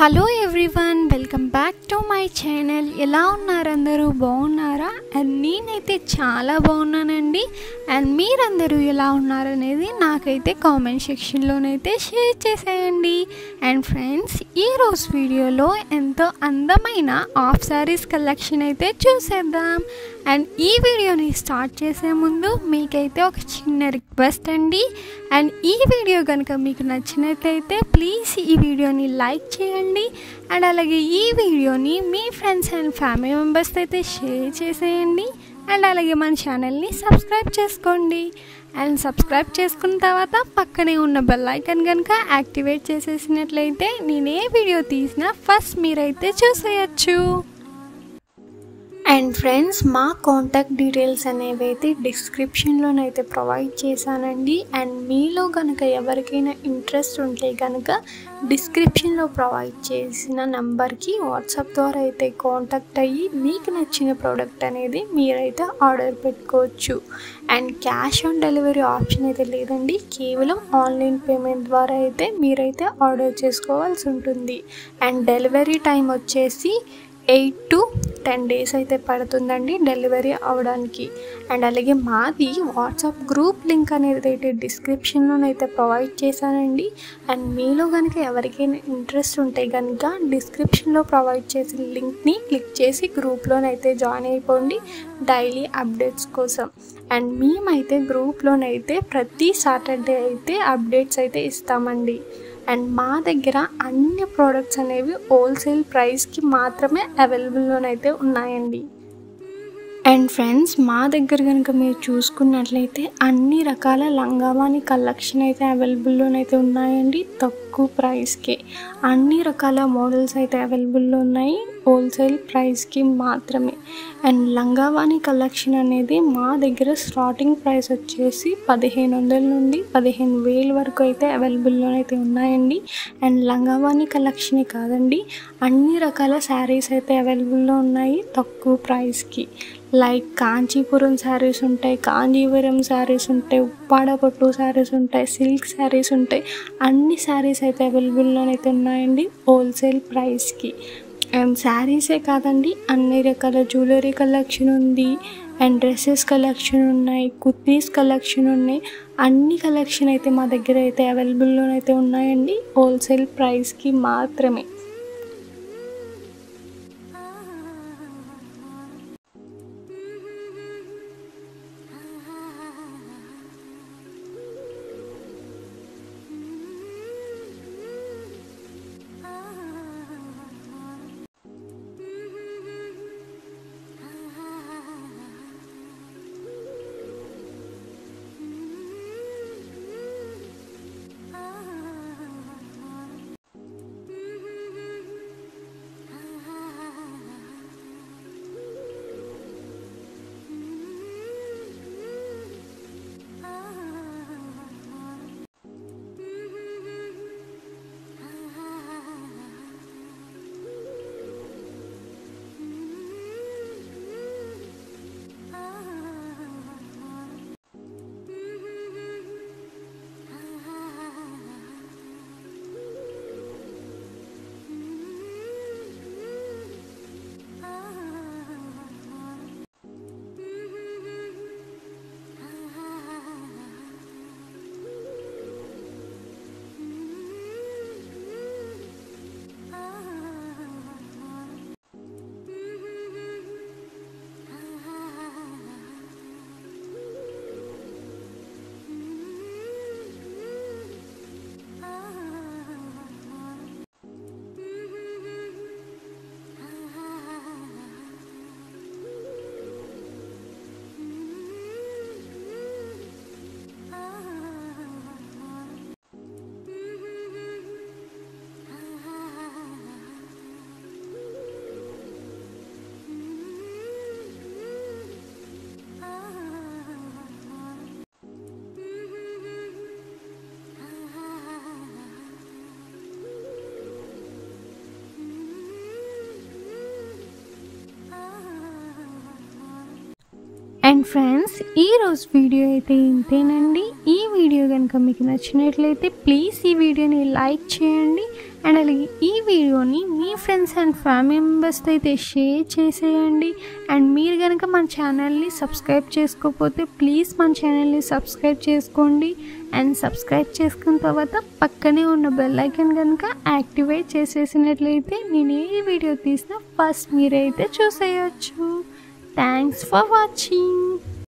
Hello everyone, welcome back to my channel. ఎలా ఉన్నారు అందరూ? బాగున్నారా? అండ్ నేనైతే చాలా బాగున్నానండి. అండ్ మీరందరూ ఎలా ఉన్నారనేది నాకైతే కామెంట్ సెక్షన్లోనైతే షేర్ చేసేయండి. అండ్ ఫ్రెండ్స్, ఈరోజు వీడియోలో ఎంతో అందమైన హాఫ్ శారీస్ కలెక్షన్ అయితే చూసేద్దాం. అండ్ ఈ వీడియోని స్టార్ట్ చేసే ముందు మీకైతే ఒక చిన్న రిక్వెస్ట్ అండి. అండ్ ఈ వీడియో కనుక మీకు నచ్చినట్లయితే ప్లీజ్ ఈ వీడియోని లైక్ చేయండి. అండ్ అలాగే ఈ వీడియోని మీ ఫ్రెండ్స్ అండ్ ఫ్యామిలీ మెంబర్స్ అయితే షేర్ చేసేయండి. అండ్ అలాగే మన ఛానల్ని సబ్స్క్రైబ్ చేసుకోండి. అండ్ సబ్స్క్రైబ్ చేసుకున్న తర్వాత పక్కనే ఉన్న బెల్ ఐకాన్ కనుక యాక్టివేట్ చేసేసినట్లయితే నేను ఏ వీడియో తీసినా ఫస్ట్ మీరైతే చూసేయచ్చు. అండ్ ఫ్రెండ్స్, మా కాంటాక్ట్ డీటెయిల్స్ అనేవి అయితే డిస్క్రిప్షన్లోనైతే ప్రొవైడ్ చేశానండి. అండ్ మీలో కనుక ఎవరికైనా ఇంట్రెస్ట్ ఉంటే కనుక డిస్క్రిప్షన్లో ప్రొవైడ్ చేసిన నెంబర్కి వాట్సాప్ ద్వారా అయితే కాంటాక్ట్ అయ్యి మీకు నచ్చిన ప్రోడక్ట్ అనేది మీరైతే ఆర్డర్ పెట్టుకోవచ్చు. And cash on delivery option అయితే లేదండి, కేవలం ఆన్లైన్ పేమెంట్ ద్వారా అయితే మీరైతే ఆర్డర్ చేసుకోవాల్సి ఉంటుంది. అండ్ డెలివరీ టైం వచ్చేసి 8 to 10 days అయితే పడుతుందండి డెలివరీ అవ్వడానికి. అండ్ అలాగే మాది వాట్సాప్ గ్రూప్ లింక్ అనేది అయితే డిస్క్రిప్షన్లోనైతే ప్రొవైడ్ చేశానండి. అండ్ మీలో కనుక ఎవరికైనా ఇంట్రెస్ట్ ఉంటే కనుక డిస్క్రిప్షన్లో ప్రొవైడ్ చేసిన లింక్ని క్లిక్ చేసి గ్రూప్లోనైతే జాయిన్ అయిపోండి డైలీ అప్డేట్స్ కోసం. అండ్ మేమైతే గ్రూప్లోనైతే ప్రతి సాటర్డే అయితే అప్డేట్స్ అయితే ఇస్తామండి. అండ్ మా దగ్గర అన్ని ప్రోడక్ట్స్ అనేవి హోల్సేల్ ప్రైస్కి మాత్రమే అవైలబుల్లోనైతే ఉన్నాయండి. అండ్ ఫ్రెండ్స్, మా దగ్గర కనుక మీరు చూసుకున్నట్లయితే అన్ని రకాల లంగావాణి కలెక్షన్ అయితే అవైలబుల్లోనైతే ఉన్నాయండి. తక్కువ ప్రైస్కి అన్ని రకాల మోడల్స్ అయితే అవైలబుల్లో ఉన్నాయి, హోల్సేల్ ప్రైస్కి మాత్రమే. అండ్ లంగావాణి కలెక్షన్ అనేది మా దగ్గర స్టార్టింగ్ ప్రైస్ వచ్చేసి 1500 నుండి 15,000 వరకు అయితే అవైలబుల్లోనైతే ఉన్నాయండి. అండ్ లంగావాణి కలెక్షనే కాదండి, అన్ని రకాల శారీస్ అయితే అవైలబుల్లో ఉన్నాయి తక్కువ ప్రైస్కి. లైక్ కాంచీపురం శారీస్ ఉంటాయి, కాంజీవరం శారీస్ ఉంటాయి, ఉప్పాడ పట్టు శారీస్ ఉంటాయి, సిల్క్ శారీస్ ఉంటాయి. అన్ని శారీస్ అయితే అవైలబుల్లోనైతే ఉన్నాయండి హోల్సేల్ ప్రైస్కి. అండ్ శారీసే కాదండి, అన్ని రకాల జ్యువెలరీ కలెక్షన్ ఉంది. అండ్ డ్రెస్సెస్ కలెక్షన్ ఉన్నాయి, కుర్తీస్ కలెక్షన్ ఉన్నాయి. అన్ని కలెక్షన్ అయితే మా దగ్గర అయితే అవైలబుల్లోనైతే ఉన్నాయండి హోల్సేల్ ప్రైస్కి మాత్రమే. అండ్ ఫ్రెండ్స్, ఈరోజు వీడియో అయితే ఇంతేనండి. ఈ వీడియో కనుక మీకు నచ్చినట్లయితే ప్లీజ్ ఈ వీడియోని లైక్ చేయండి. అండ్ అలాగే ఈ వీడియోని మీ ఫ్రెండ్స్ అండ్ ఫ్యామిలీ మెంబర్స్తో అయితే షేర్ చేసేయండి. అండ్ మీరు కనుక మన ఛానల్ని సబ్స్క్రైబ్ చేసుకోకపోతే ప్లీజ్ మన ఛానల్ని సబ్స్క్రైబ్ చేసుకోండి. అండ్ సబ్స్క్రైబ్ చేసుకున్న తర్వాత పక్కనే ఉన్న బెల్ ఐకాన్ కనుక యాక్టివేట్ చేసేసినట్లయితే నేను ఏ వీడియో తీసినా ఫస్ట్ మీరైతే చూసేయచ్చు. Thanks for watching.